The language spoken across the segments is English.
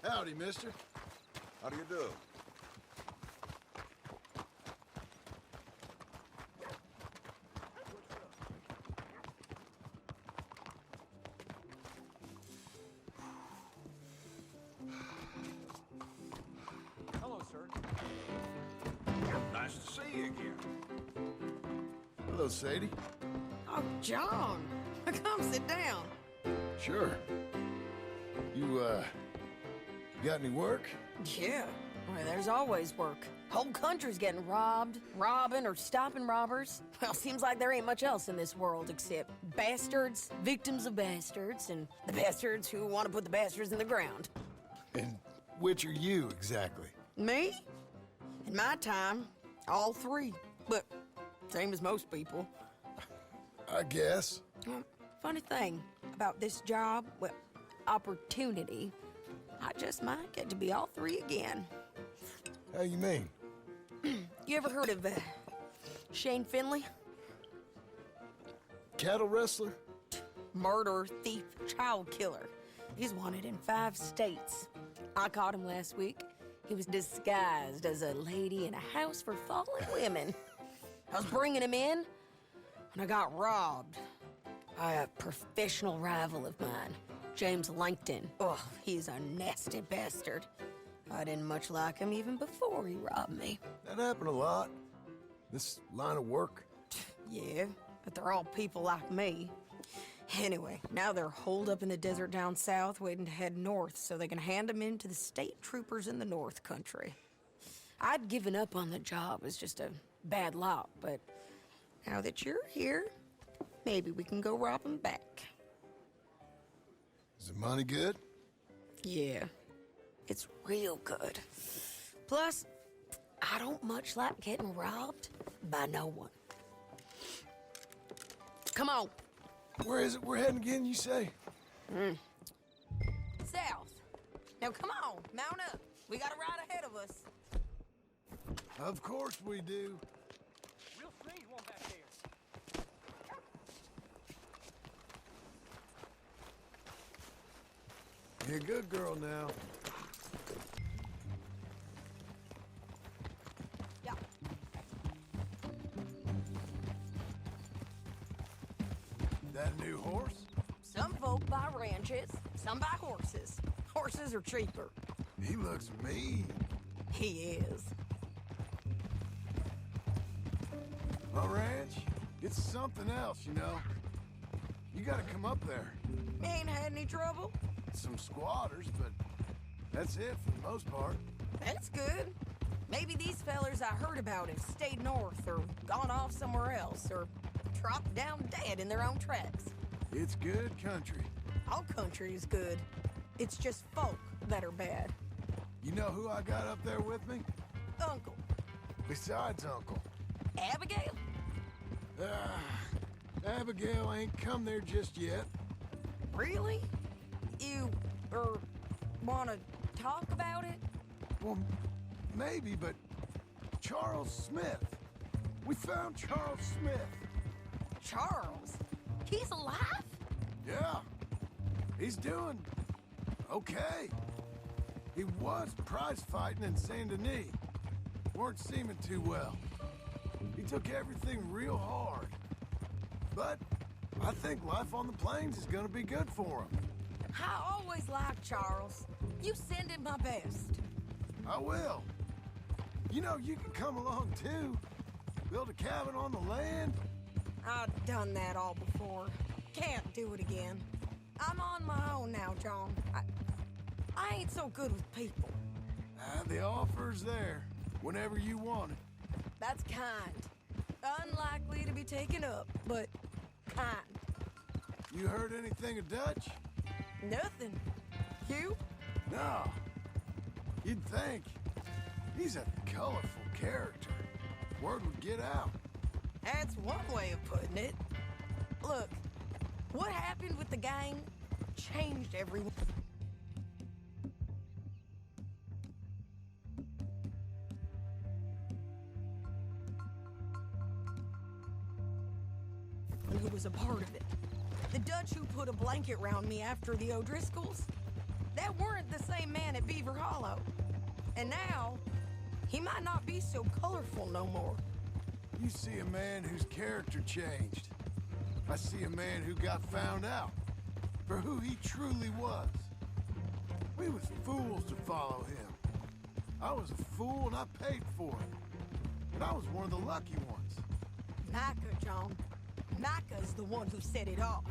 Howdy, mister. How do you do? Hello, sir. Nice to see you again. Hello, Sadie. Oh, John, come sit down. Sure. You got any work? Yeah, well, there's always work. Whole country's getting robbed, robbing, or stopping robbers. Well, seems like there ain't much else in this world except bastards, victims of bastards, and the bastards who want to put the bastards in the ground. And which are you, exactly? Me? In my time, all three. But same as most people. I guess. Funny thing about this job, well, opportunity, I just might get to be all three again. How you mean? You ever heard of Shane Finley? Cattle wrestler? Murderer, thief, child killer. He's wanted in 5 states. I caught him last week. He was disguised as a lady in a house for fallen women. I was bringing him in, and I got robbed by a professional rival of mine, James Langton. Oh, he's a nasty bastard. I didn't much like him even before he robbed me. That happened a lot. This line of work. Yeah, but they're all people like me. Anyway, now they're holed up in the desert down south, waiting to head north so they can hand them in to the state troopers in the north country. I'd given up on the job as just a bad lot, but now that you're here, maybe we can go rob them back. Is the money good? Yeah, it's real good. Plus, I don't much like getting robbed by no one. Come on. Where is it we're heading again, you say? South. Now come on, mount up. We got a ride ahead of us. Of course we do. Real strange one back there. You're a good girl now. Yeah. That a new horse? Some folk buy ranches, some buy horses. Horses are cheaper. He looks mean. He is. My ranch, it's something else, you know. You gotta come up there. Ain't had any trouble? Some squatters, but that's it for the most part. That's good. Maybe these fellers I heard about have stayed north or gone off somewhere else or dropped down dead in their own tracks. It's good country. All country is good. It's just folk that are bad. You know who I got up there with me? Uncle. Besides Uncle. Abigail? Abigail ain't come there just yet. Really? You, wanna talk about it? Well, maybe, but Charles Smith. We found Charles Smith. Charles? He's alive? Yeah. He's doing okay. He was prize fighting in Saint Denis. Weren't seeming too well. He took everything real hard. But I think life on the plains is gonna be good for him. I always liked Charles. You send him my best. I will. You know, you can come along too. Build a cabin on the land. I've done that all before. Can't do it again. I'm on my own now, John. I ain't so good with people. The offer's there, whenever you want it. That's kind. Unlikely to be taken up, but kind. You heard anything of Dutch? Nothing. You? No. You'd think. He's a colorful character. Word would get out. That's one way of putting it. Look, what happened with the gang changed everyone. Who was a part of it. The Dutch who put a blanket round me after the O'Driscolls. That weren't the same man at Beaver Hollow. And now, he might not be so colorful no more. You see a man whose character changed. I see a man who got found out for who he truly was. We was fools to follow him. I was a fool and I paid for it. But I was one of the lucky ones. Micah, John. Micah's the one who set it off.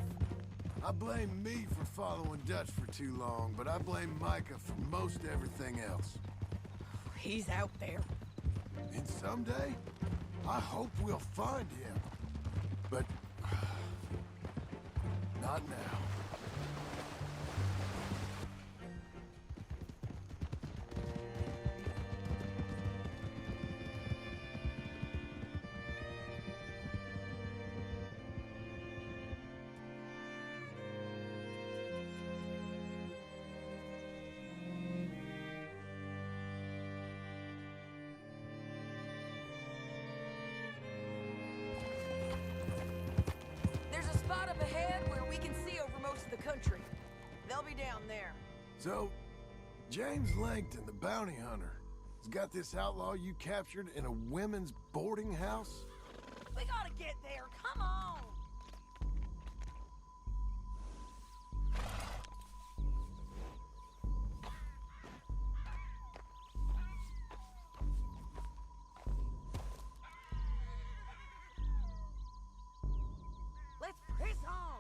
I blame me for following Dutch for too long, but I blame Micah for most everything else. He's out there. And someday, I hope we'll find him. But not now. There's a spot up ahead where we can see over most of the country. They'll be down there. So, James Langton, the bounty hunter, has got this outlaw you captured in a women's boarding house? We gotta get there, come on! Let's press on!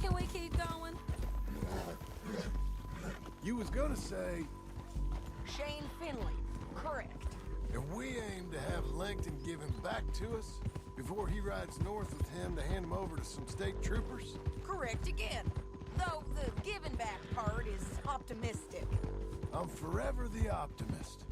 Can we keep going? You was gonna say, Shane Finley, correct. and we aim to have Langton give him back to us before he rides north with him to hand him over to some state troopers? Correct again. Though the giving back part is optimistic. I'm forever the optimist.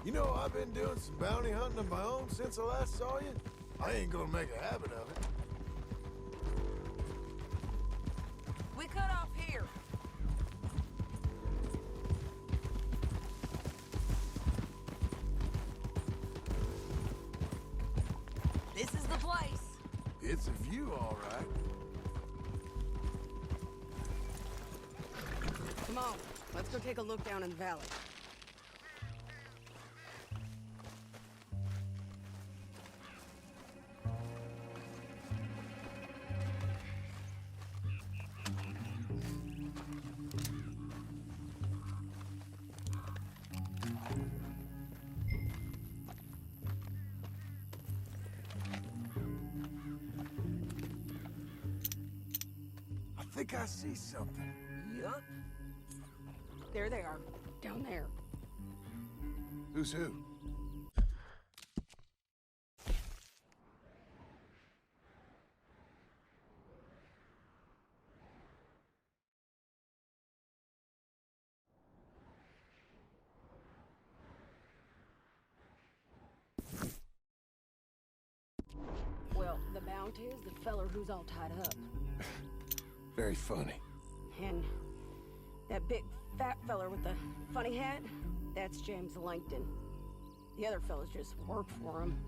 You know, I've been doing some bounty hunting of my own since I last saw you. I ain't gonna make a habit of it. We cut off here. This is the place. It's a view, all right. Come on, let's go take a look down in the valley. I think I see something. Yup. There they are, down there. Who's who? Well, the bounty is the feller who's all tied up. Very funny. And that big fat feller with the funny hat, that's James Langton. The other fellas just work for him.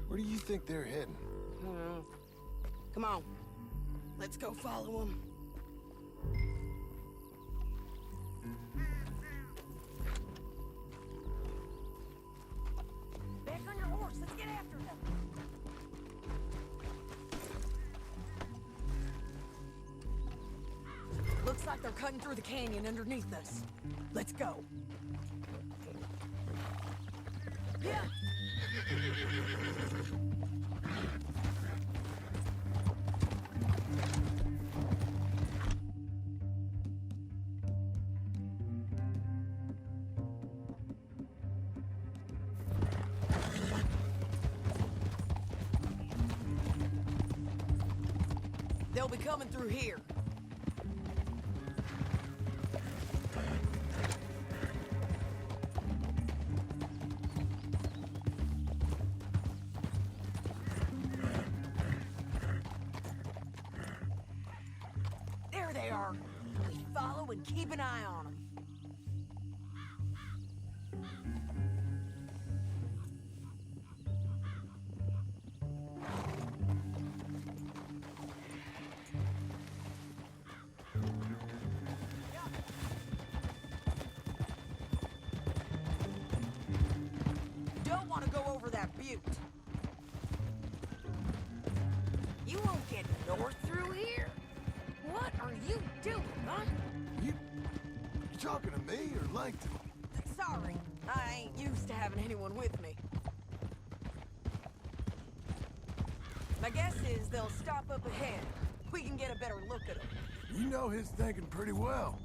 Where do you think they're heading? I don't know. Come on, let's go follow him. Back on your horse, let's get after them. Looks like they're cutting through the canyon underneath us. Let's go. Yeah. They'll be coming through here. There they are. We follow and keep an eye on them. Don't want to go over that butte. You won't get north through here? What are you doing, huh? You talking to me or Langton? Sorry, I ain't used to having anyone with me. My guess is they'll stop up ahead. We can get a better look at them. You know his thinking pretty well.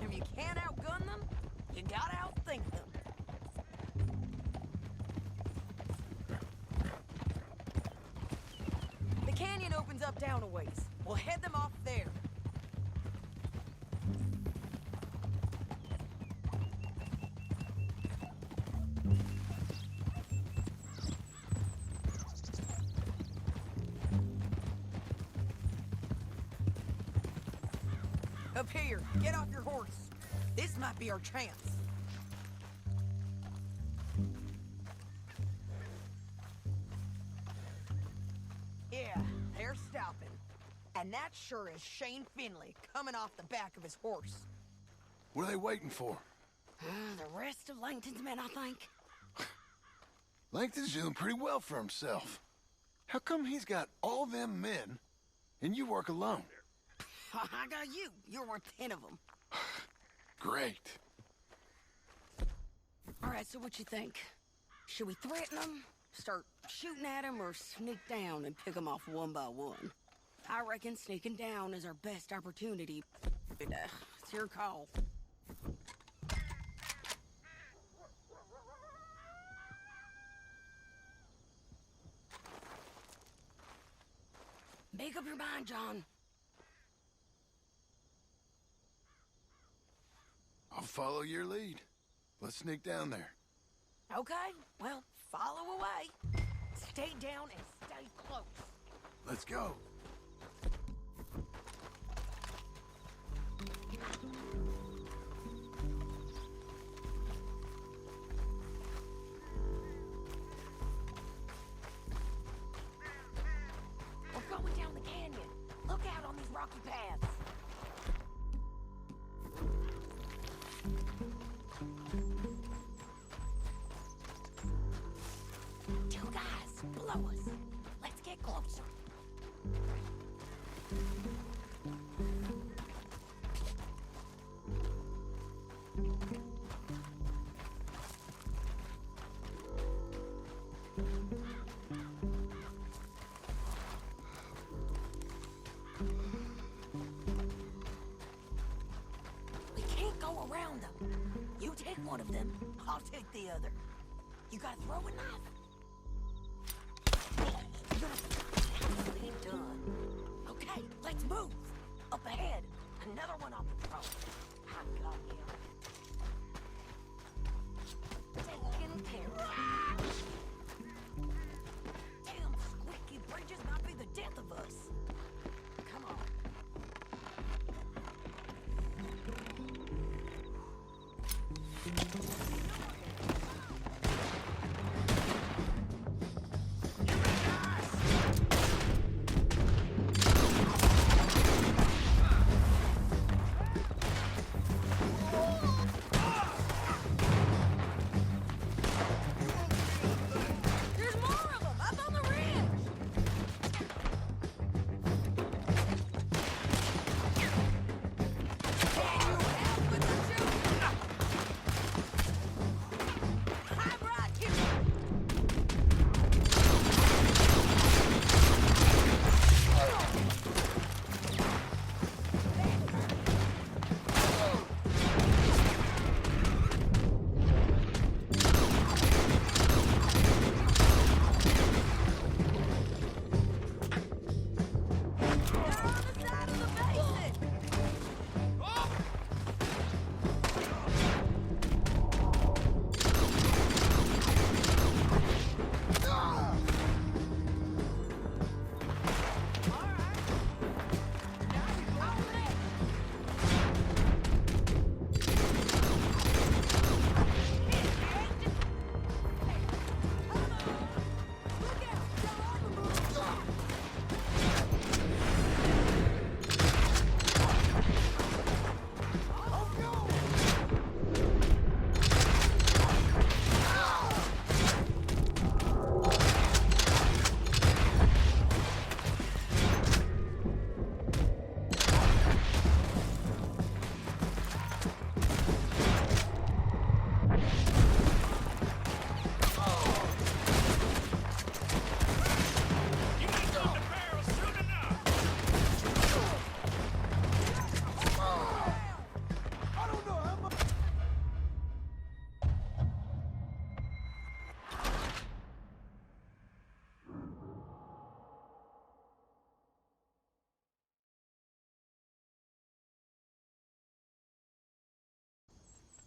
If you can't outgun them, you gotta outthink them. The canyon opens up down a ways. We'll head them off there. Up here, get off your horse. This might be our chance. Yeah, they're stopping. And that sure is Shane Finley coming off the back of his horse. What are they waiting for? The rest of Langton's men, I think. Langton's doing pretty well for himself. How come he's got all them men and you work alone? I got you. You're worth 10 of them. Great. All right, so what you think? Should we threaten them, start shooting at them, or sneak down and pick them off one by one? I reckon sneaking down is our best opportunity. But, it's your call. Make up your mind, John. I'll follow your lead. Let's sneak down there. Okay, well, follow away. Stay down and stay close. Let's go. We're going down the canyon. Look out on these rocky paths. Two guys below us. Let's get closer. We can't go around them. You take one of them, I'll take the other. You gotta throw a knife. Nicely done. Okay, let's move. Up ahead, another one on patrol. I got him. Taken care of. Damn squeaky bridges might be the death of us. Come on.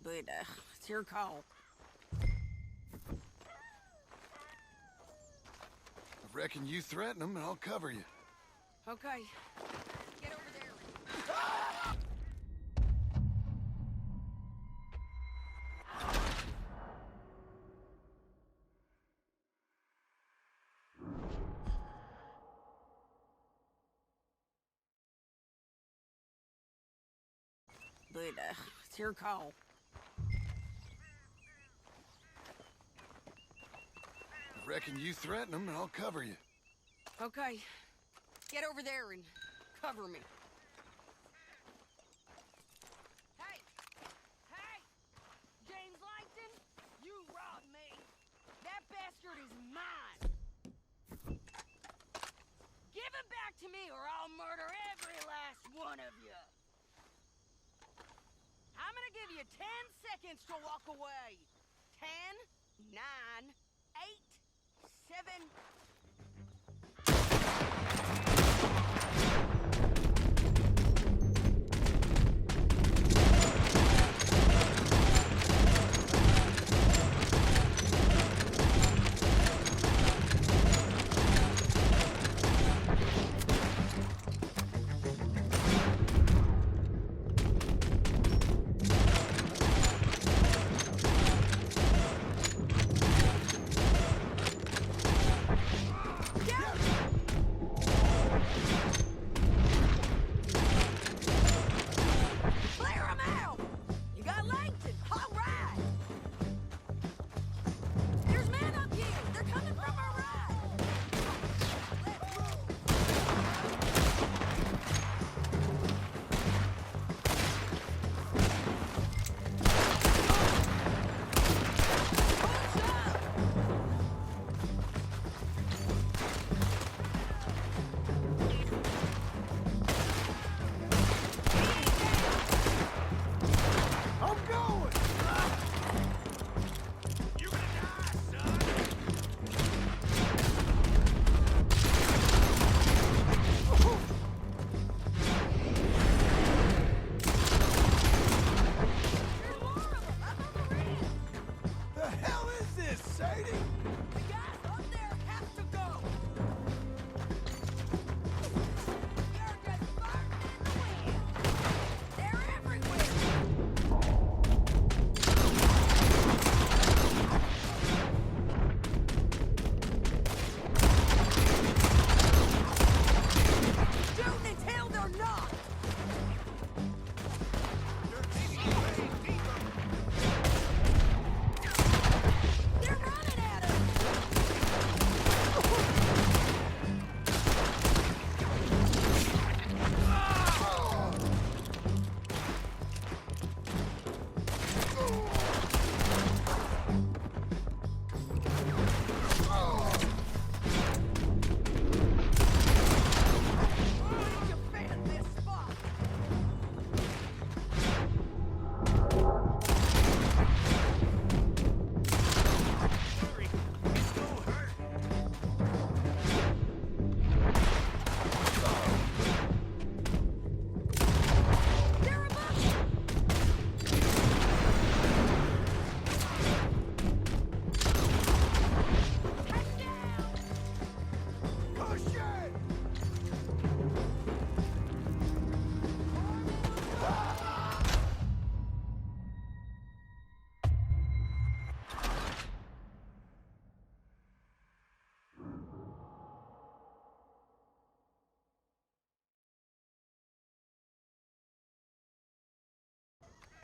But, it's your call. I reckon you threaten them and I'll cover you. Okay. Get over there. But, it's your call. I reckon you threaten them and I'll cover you. Okay. Get over there and cover me. Hey! Hey! James Langton, you robbed me. That bastard is mine. Give him back to me or I'll murder every last one of you. I'm gonna give you 10 seconds to walk away. 10, 9, 8, 7...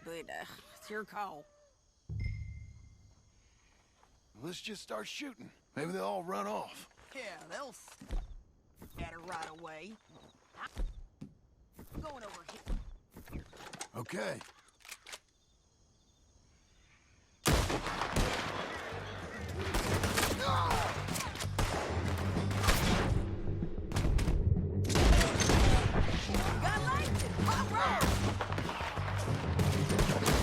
But, it's your call. Let's just start shooting. Maybe they'll all run off. Yeah, they'll scatter right away. I'm going over here. Okay. Got lights! All right!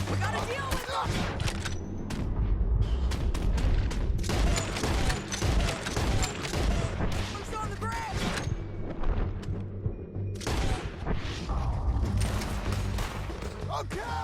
We gotta deal with them! Who's on the bridge? Okay!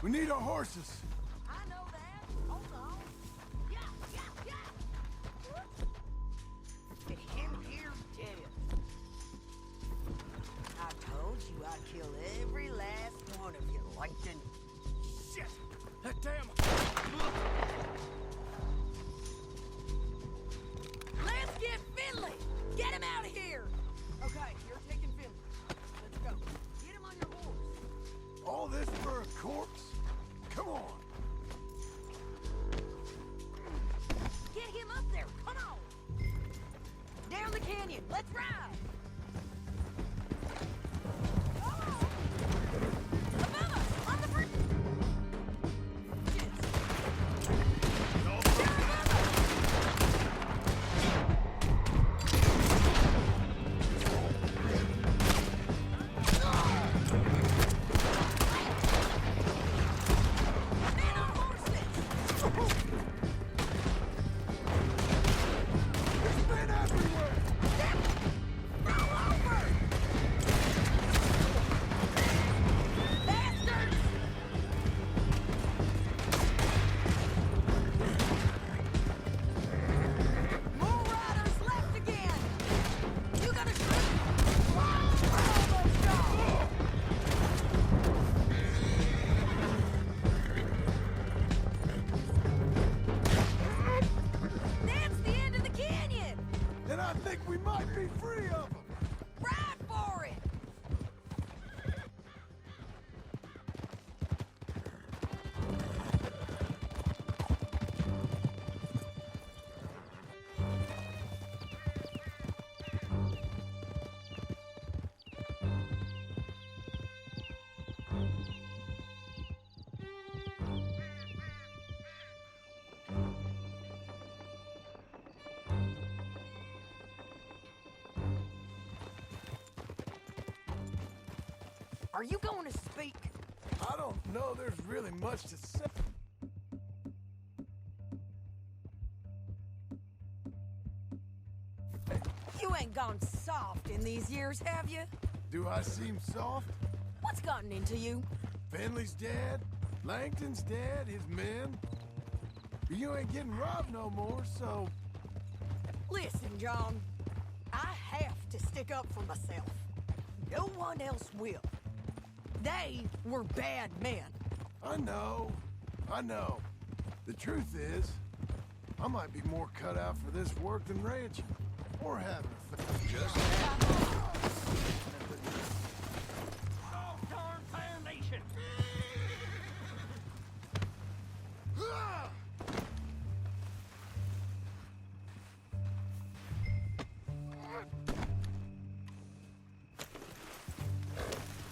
We need our horses. I know that. Hold on. Yeah, yeah, yeah. Get him here dead. I told you I'd kill every last one of you, Langton. Shit! That damn... Let's get Finley! Get him out of here! Okay, you're taking Finley. Let's go. Get him on your horse. All this for a corpse? Come on. Get him up there! Come on! Down the canyon! Let's ride! Oh! Above us! On the bridge! Are you going to speak? I don't know there's really much to say. You ain't gone soft in these years, have you? Do I seem soft? What's gotten into you? Finley's dead. Langton's dead. His men. But you ain't getting robbed no more, so... Listen, John. I have to stick up for myself. No one else will. They were bad men. I know. The truth is, I might be more cut out for this work than ranching. Or having a Just... Oh, darn foundation!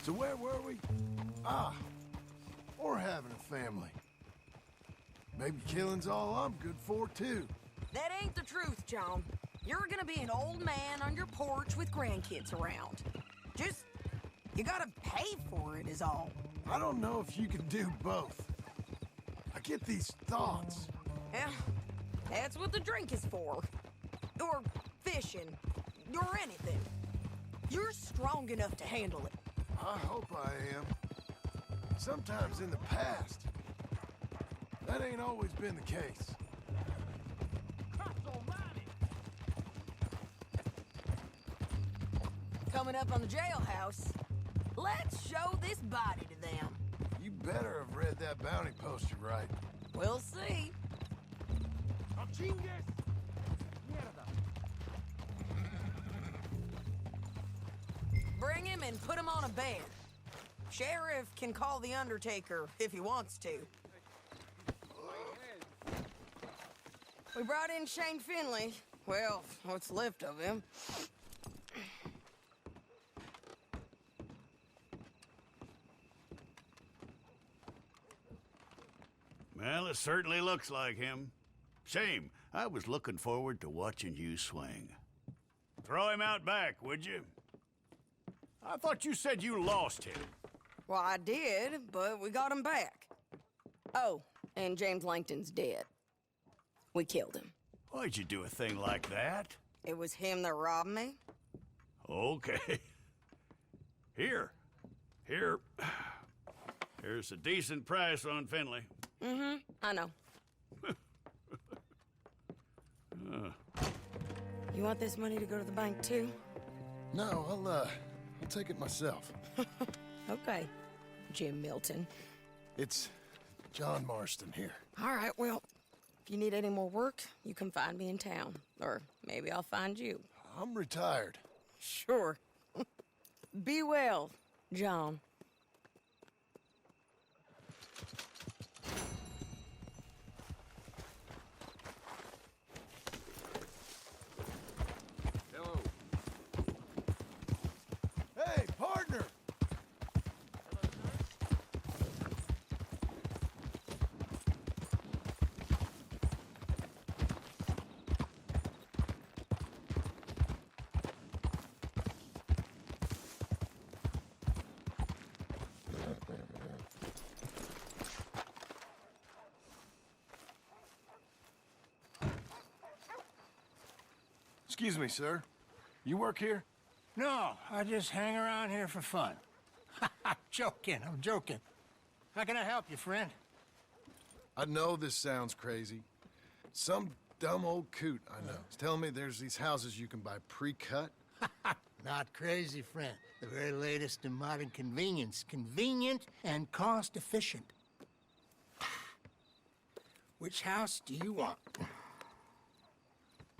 So where were we? Or having a family. Maybe killing's all I'm good for, too. That ain't the truth, John. You're gonna be an old man on your porch with grandkids around. Just, you gotta pay for it is all. I don't know if you can do both. I get these thoughts. Yeah, that's what the drink is for. Or fishing, or anything. You're strong enough to handle it. I hope I am. Sometimes in the past, that ain't always been the case. Coming up on the jailhouse, let's show this body to them. You better have read that bounty poster right. We'll see. Bring him and put him on a bed. Sheriff can call the Undertaker if he wants to. We brought in Shane Finley. Well, what's left of him. Well, it certainly looks like him. Shame. I was looking forward to watching you swing. Throw him out back, would you? I thought you said you lost him. Well, I did, but we got him back. Oh, and James Langton's dead. We killed him. Why'd you do a thing like that? It was him that robbed me. Okay. Here. There's a decent price on Finley. Mm-hmm, I know. You want this money to go to the bank, too? No, I'll take it myself. Okay, Jim Milton. It's John Marston here. All right, well, if you need any more work, you can find me in town. Or maybe I'll find you. I'm retired. Sure. Be well, John. Hello. Hey, partner! Excuse me, sir. You work here? No, I just hang around here for fun. I'm joking. How can I help you, friend? I know this sounds crazy. Some dumb old coot I know is telling me there's these houses you can buy pre-cut. Not crazy, friend. The very latest in modern convenience. Convenient and cost-efficient. Which house do you want?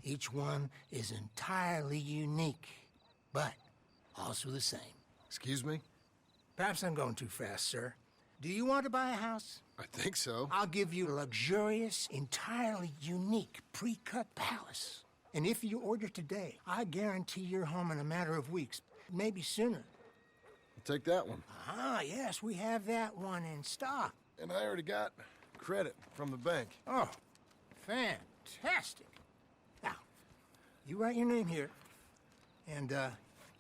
Each one is entirely unique, but also the same. Excuse me? Perhaps I'm going too fast, sir. Do you want to buy a house? I think so. I'll give you a luxurious, entirely unique pre-cut palace. And if you order today, I guarantee you're home in a matter of weeks, maybe sooner. I'll take that one. Ah, yes, we have that one in stock. And I already got credit from the bank. Oh, fantastic. Now, you write your name here, and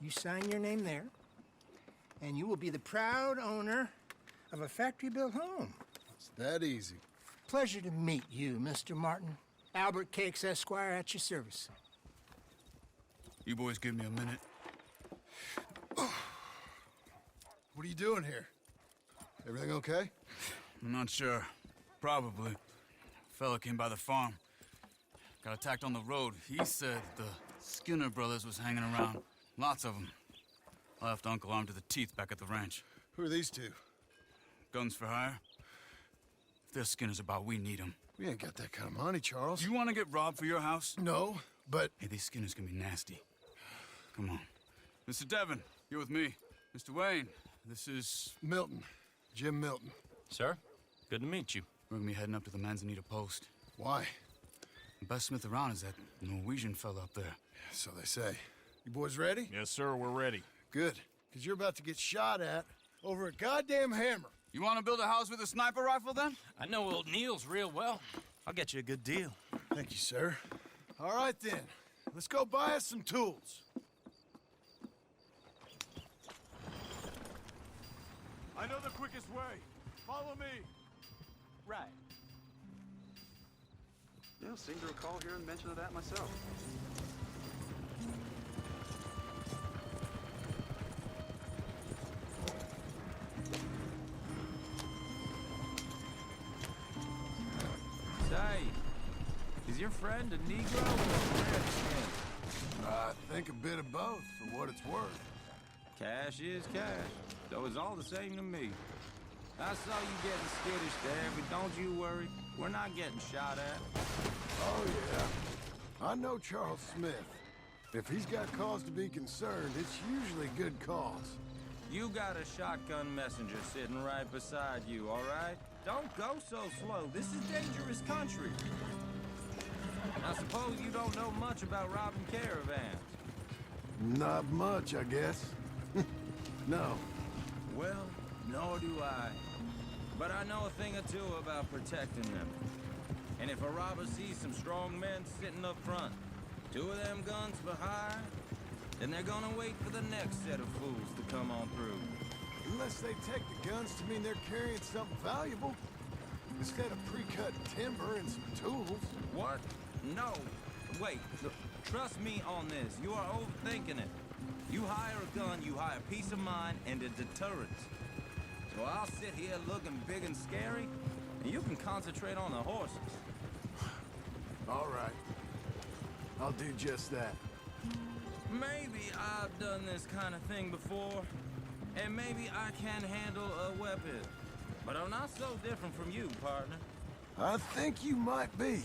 you sign your name there, and you will be the proud owner of a factory-built home. It's that easy. Pleasure to meet you, Mr. Martin. Albert Cakes, Esquire, at your service. You boys give me a minute. What are you doing here? Everything okay? I'm not sure. Probably. Fella came by the farm. Got attacked on the road. He said the Skinner brothers was hanging around. Lots of them. I left Uncle armed to the teeth back at the ranch. Who are these two? Guns for hire? If they're Skinner's about, we need them. We ain't got that kind of money, Charles. You want to get robbed for your house? No, but... Hey, these Skinners can be nasty. Come on. Mr. Devon, you're with me. Mr. Wayne, this is... Milton. Jim Milton. Sir, good to meet you. We're gonna be heading up to the Manzanita post. Why? The best smith around is that Norwegian fella up there. So they say. You boys ready? Yes, sir, we're ready. Good. Because you're about to get shot at over a goddamn hammer. You want to build a house with a sniper rifle, then? I know old Neil's real well. I'll get you a good deal. Thank you, sir. All right, then. Let's go buy us some tools. I know the quickest way. Follow me. Right. Yeah, seem to recall hearing mention of that myself. Say, is your friend a Negro or a Redskin? I think a bit of both, for what it's worth. Cash is cash, so it's all the same to me. I saw you getting skittish there, but don't you worry. We're not getting shot at. Oh, yeah. I know Charles Smith. If he's got cause to be concerned, it's usually good cause. You got a shotgun messenger sitting right beside you, all right? Don't go so slow. This is dangerous country. I suppose you don't know much about robbing caravans. Not much, I guess. No. Well, nor do I. But I know a thing or two about protecting them. And if a robber sees some strong men sitting up front, 2 of them guns for hire, then they're gonna wait for the next set of fools to come on through. Unless they take the guns to mean they're carrying something valuable. Instead of pre-cut timber and some tools. What? No. Wait. Trust me on this. You are overthinking it. You hire a gun, you hire peace of mind and a deterrent. So I'll sit here looking big and scary, and you can concentrate on the horses. All right. I'll do just that. Maybe I've done this kind of thing before, and maybe I can handle a weapon. But I'm not so different from you, partner. I think you might be.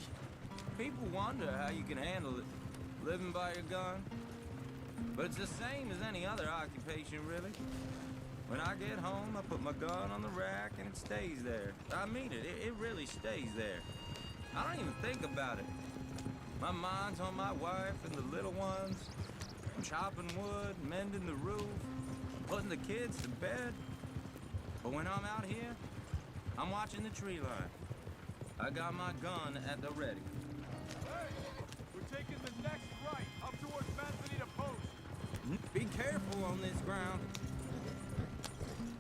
People wonder how you can handle it, living by your gun. But it's the same as any other occupation, really. When I get home, I put my gun on the rack and it stays there. I mean it, it really stays there. I don't even think about it. My mind's on my wife and the little ones. I'm chopping wood, mending the roof, putting the kids to bed. But when I'm out here, I'm watching the tree line. I got my gun at the ready. Hey! We're taking the next right, up towards Manzanita Post. Be careful on this ground.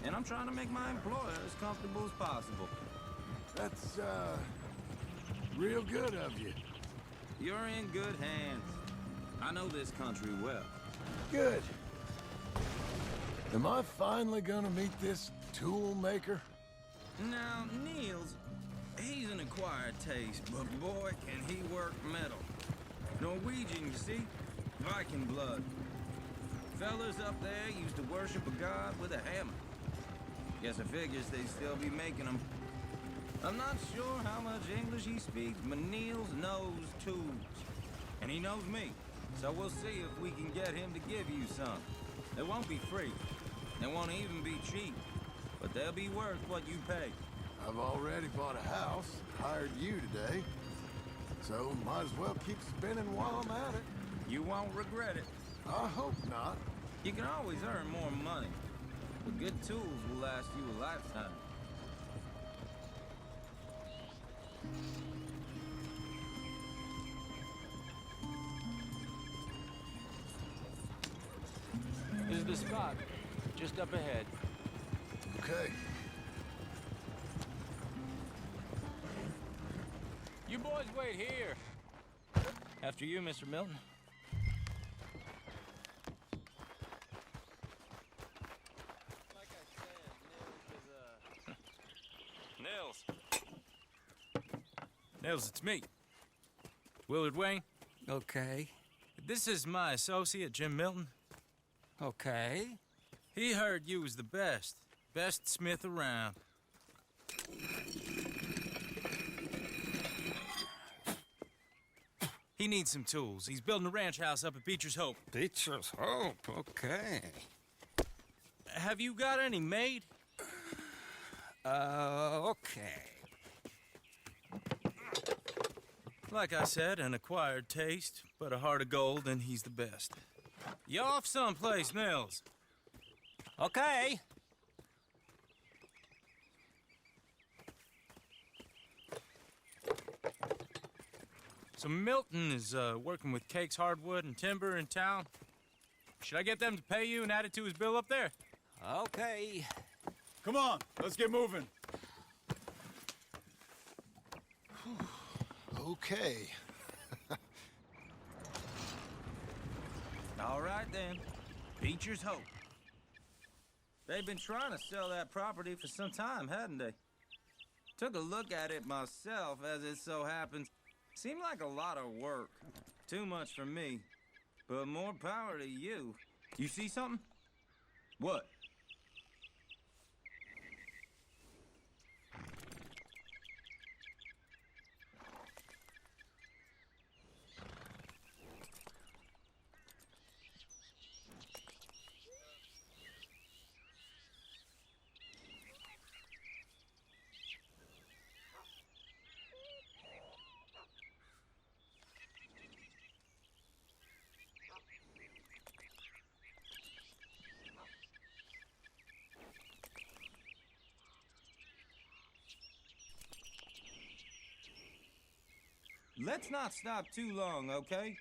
And I'm trying to make my employer as comfortable as possible. That's, real good of you. You're in good hands. I know this country well. Good. Am I finally gonna meet this tool maker? Now, Niels, he's an acquired taste, but boy, can he work metal. Norwegian, you see? Viking blood. Fellas up there used to worship a god with a hammer. Guess I figures they still be making them. I'm not sure how much English he speaks, but Niels knows tools. And he knows me. So we'll see if we can get him to give you some. They won't be free. They won't even be cheap. But they'll be worth what you pay. I've already bought a house, hired you today. So might as well keep spinning while I'm at it. You won't regret it. I hope not. You can always earn more money. But good tools will last you a lifetime. This is the spot, just up ahead. Okay. You boys wait here. After you, Mr. Milton. Like I said, Nils is Nils, it's me. Willard Wayne. Okay. This is my associate, Jim Milton. Okay. He heard you was the best. Best smith around. He needs some tools. He's building a ranch house up at Beecher's Hope. Beecher's Hope, okay. Have you got any made? Okay. Like I said, an acquired taste, but a heart of gold, and he's the best. You off someplace, Nils? Okay. So Milton is working with Cake's Hardwood and Timber in town. Should I get them to pay you and add it to his bill up there? Okay. Come on, let's get moving. Okay. All right, then. Beecher's Hope. They've been trying to sell that property for some time, hadn't they? Took a look at it myself, as it so happens. Seemed like a lot of work. Too much for me. But more power to you. You see something? What? Let's not stop too long, okay?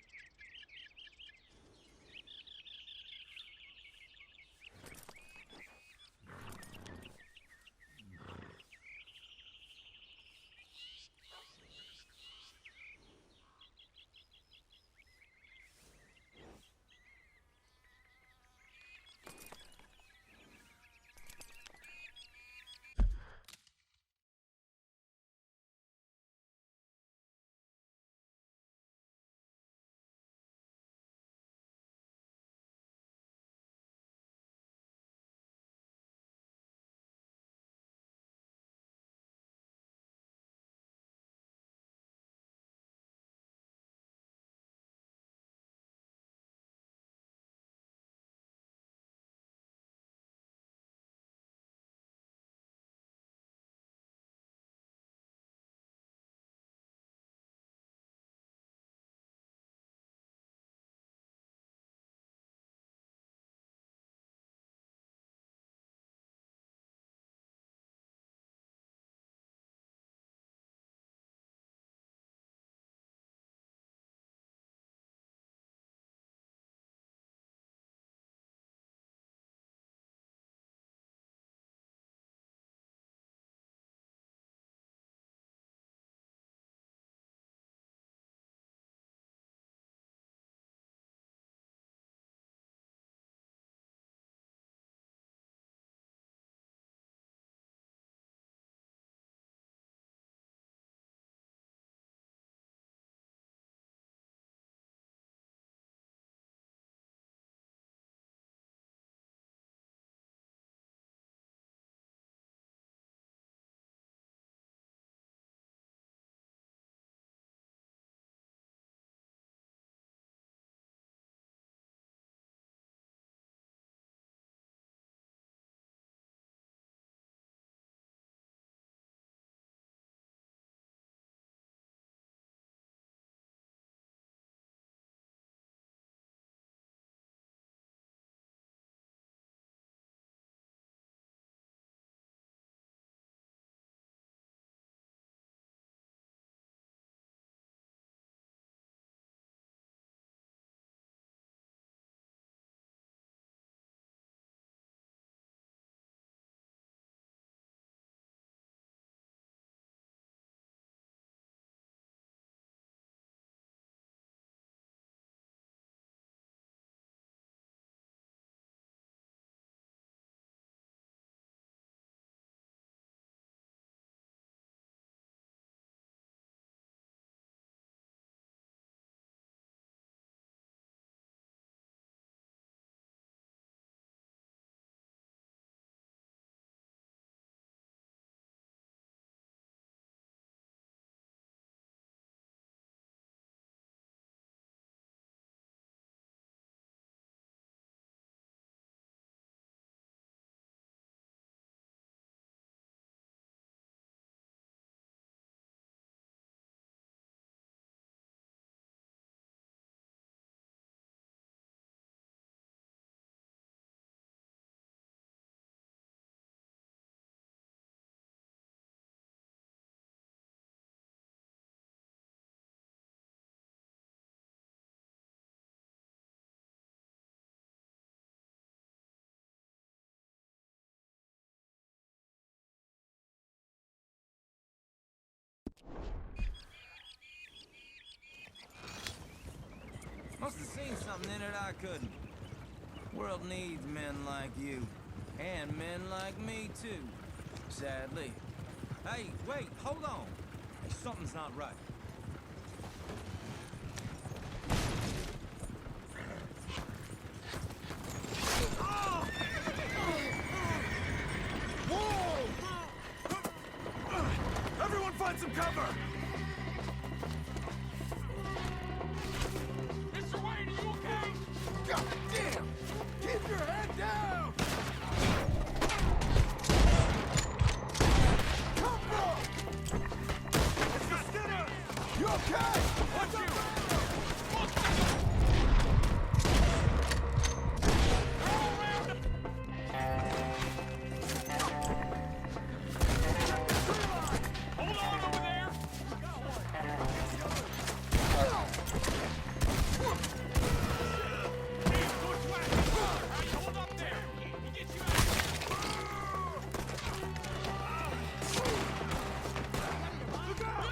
Must have seen something in it I couldn't. World needs men like you. And men like me, too. Sadly. Hey, wait, hold on. Something's not right. Everyone find some cover! Mr. Wayne, are you okay? God damn! Keep your head down! Come on! It's the Skinner! You okay? Watch you! Hold on over there! Hey, bushwhack! Hold up there! He gets you out! Look out!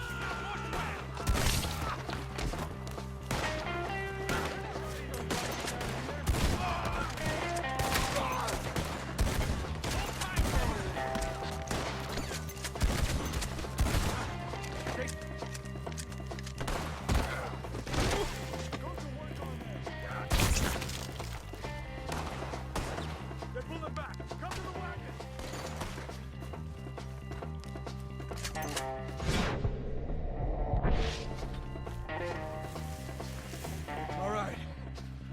Bushwhack! They're pulling back! Come to the wagon! All right.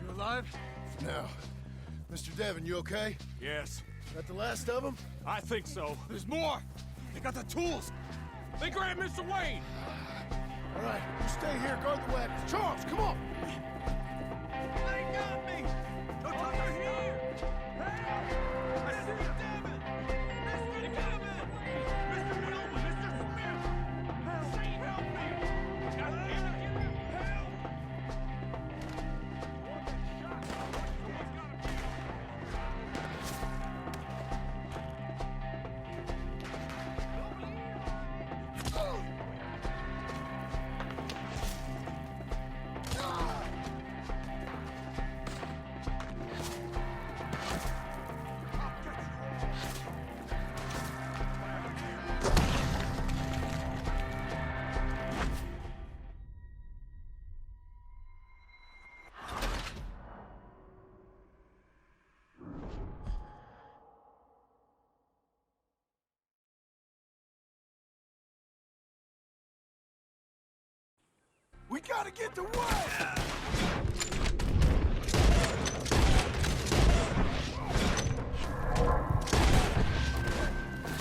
You alive? Now, Mr. Devon, you okay? Yes, That the last of them? I think so. There's more! They got the tools! They grabbed Mr. Wayne! All right, you stay here, guard the wagons. Charles, come on! They got me! Over here! Help! I see you, Devin! Mr. Devin! Mr. Wilma! Mr. Smith! Help! Help me! Help! Help! Someone's gotta be... We gotta get to work!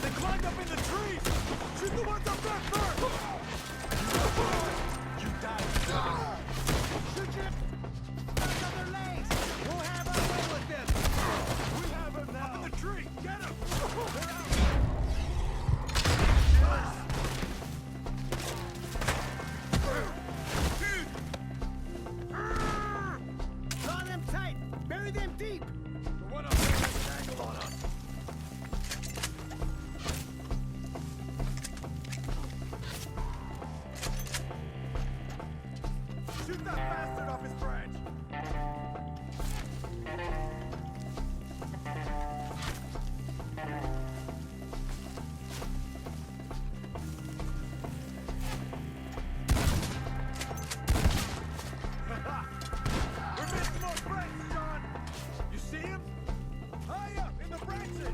They climbed up in the trees! Shoot the ones up there first! You died. Shoot your... Back on their legs! We'll have our way with them! We have him now! Up in the tree! Get him! They're out! Draw them tight! Bury them deep! The one up there has an angle on us! Shoot that bastard off his branch! We're missing more friends, John! You see him? High up in the branches!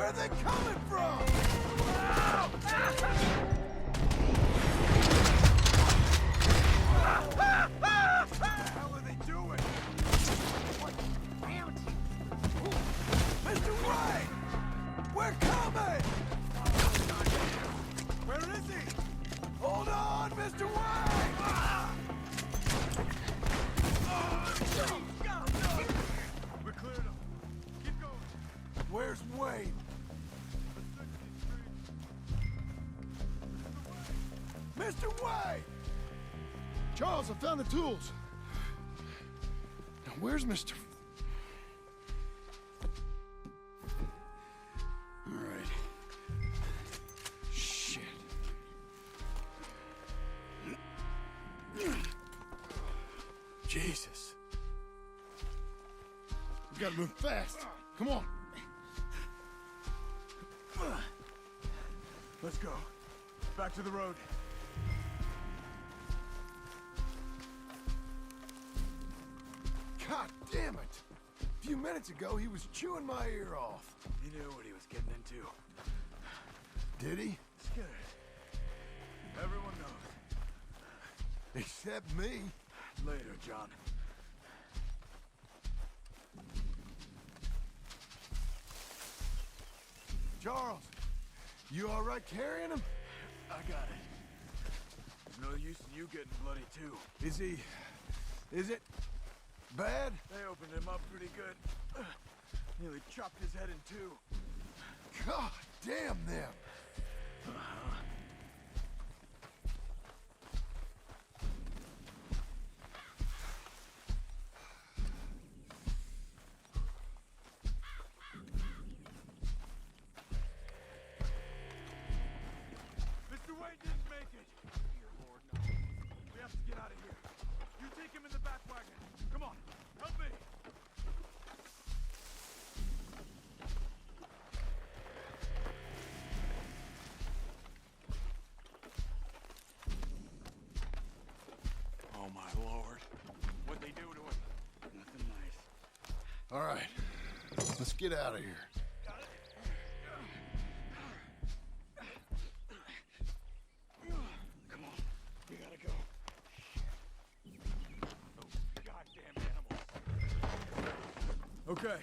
Where are they coming from? What the hell are they doing? Mr. White! We're coming! Where is he? Hold on, Mr. White! We cleared him. Keep going. Where's Wayne? Mr. White! Charles, I found the tools. Now, where's Mr. All right. Shit. Jesus. We gotta move fast. Come on. Let's go. Back to the road. God damn it! A few minutes ago, he was chewing my ear off. He knew what he was getting into. Did he? Scared. Everyone knows. Except me. Later, John. Charles, you all right carrying him? I got it. There's no use in you getting bloody, too. Is it bad? They opened him up pretty good. Nearly chopped his head in two. God damn them. Mr. Wayne didn't make it. Dear Lord, no. We have to get out of here. You take him in the back wagon. Come on, help me. Oh my Lord. What'd they do to him? Nothing nice. All right, let's get out of here. Come on, we gotta go. Those goddamn animals. Okay,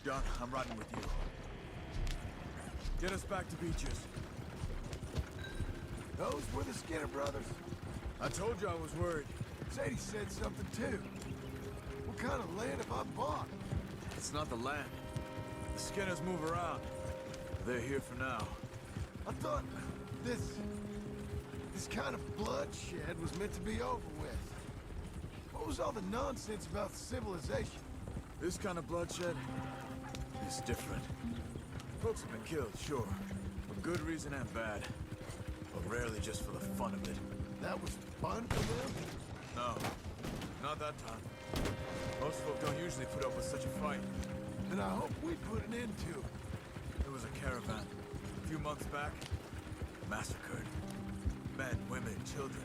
John, I'm riding with you. Get us back to Beaches. Those were the Skinner brothers. I told you I was worried. Sadie said something too. What kind of land have I bought? It's not the land. The Skinners move around. They're here for now. I thought this kind of bloodshed was meant to be over with. What was all the nonsense about civilization? This kind of bloodshed is different. Folks have been killed, sure. For good reason and bad. But rarely just for the fun of it. That was fun for them? No, not that time. Most folk don't usually put up with such a fight. Then I hope we put an end to it. There was a caravan a few months back. Massacred. Men, women, children.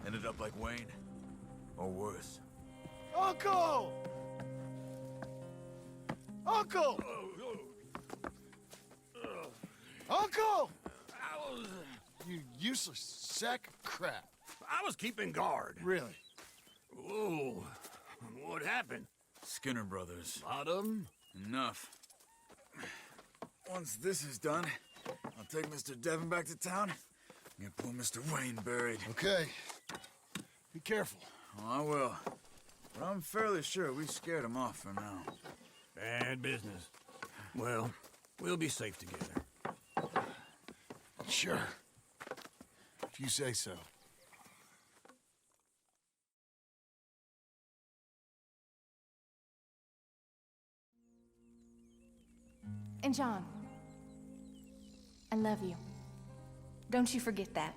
Ended up like Wayne. Or worse. Uncle! Uncle! Uncle! You useless sack of crap. I was keeping guard. Really? Whoa. What happened? Skinner brothers. Lot of 'em? Enough. Once this is done, I'll take Mr. Devon back to town and get poor Mr. Wayne buried. Okay. Be careful. Oh, I will. But I'm fairly sure we scared him off for now. Bad business. Well, we'll be safe together. Sure. If you say so. And John, I love you. Don't you forget that.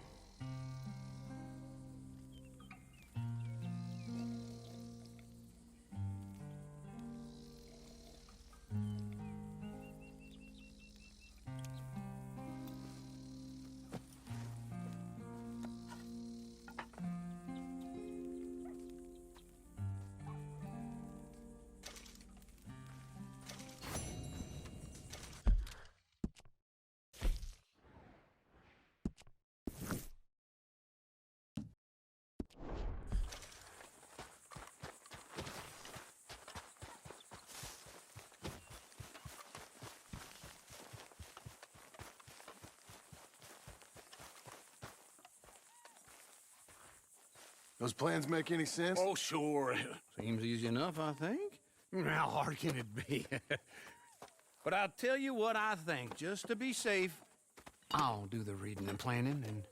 Those plans make any sense? Oh, sure. Seems easy enough, I think. How hard can it be? But I'll tell you what I think. Just to be safe, I'll do the reading and planning, and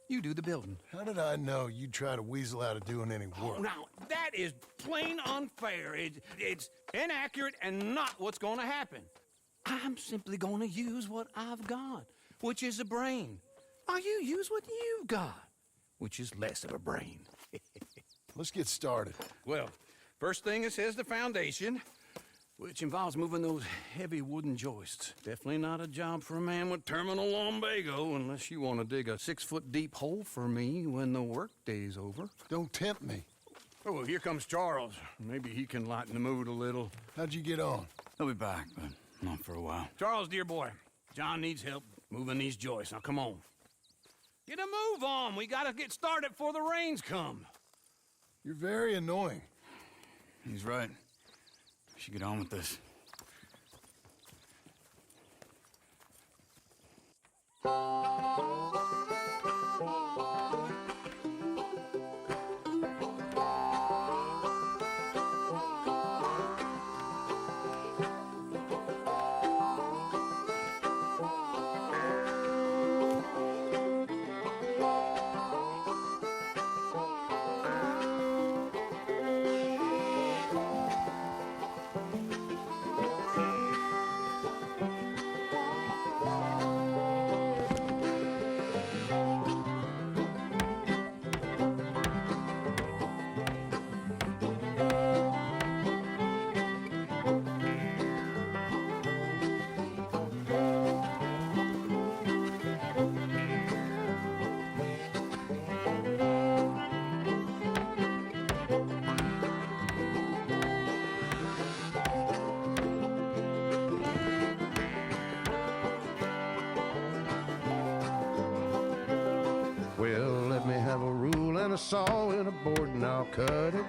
you do the building. How did I know you'd try to weasel out of doing any work? Oh, now, that is plain unfair. It's inaccurate and not what's going to happen. I'm simply going to use what I've got, which is a brain. While you use what you've got, which is less of a brain. Let's get started. Well, first thing it says the foundation, which involves moving those heavy wooden joists. Definitely not a job for a man with terminal lumbago unless you want to dig a 6-foot deep hole for me when the workday's over. Don't tempt me. Oh, well, here comes Charles. Maybe he can lighten the mood a little. How'd you get on? He'll be back, but not for a while. Charles, dear boy, John needs help moving these joists. Now, come on. Get a move on. We gotta get started before the rains come. You're very annoying. He's right. We should get on with this. Well, let me have a rule and a saw and a board and I'll cut it.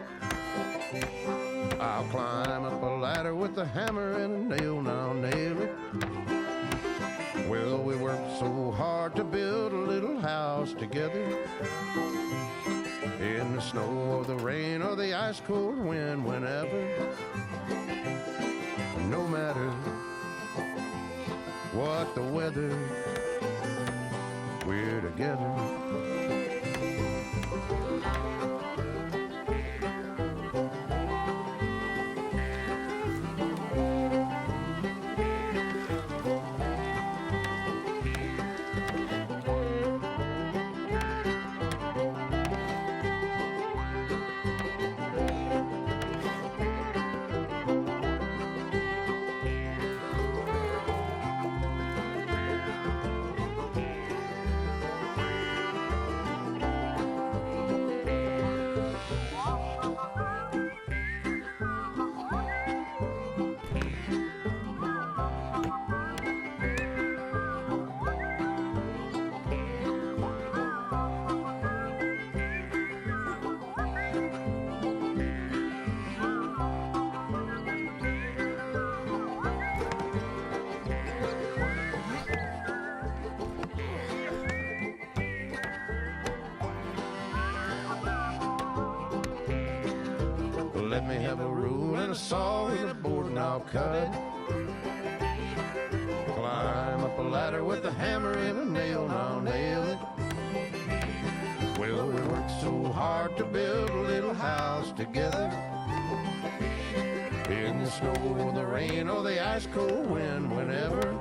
I'll climb up a ladder with a hammer and a nail and I'll nail it. Well, we worked so hard to build a little house together. In the snow or the rain or the ice cold wind, whenever. No matter what the weather, we're together. Let me have a rule and a saw and a board and I'll cut it. Climb up a ladder with a hammer and a nail and I'll nail it. Well, we worked so hard to build a little house together. In the snow or the rain or the ice cold wind, whenever.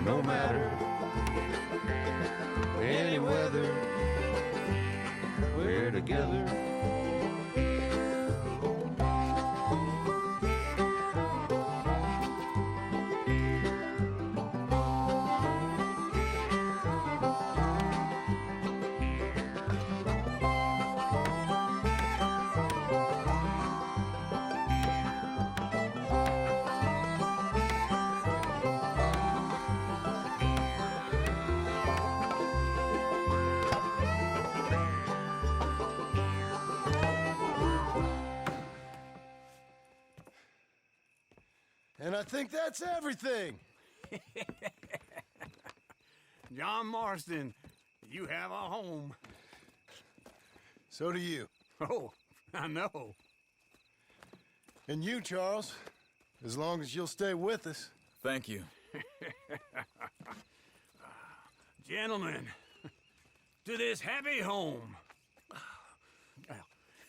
No matter any weather, we're together. And I think that's everything. John Marston, you have a home. So do you. Oh, I know. And you, Charles, as long as you'll stay with us. Thank you. Gentlemen, to this happy home. Well,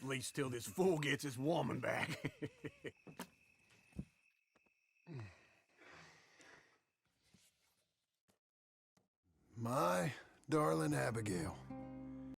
at least till this fool gets his woman back. My darling Abigail.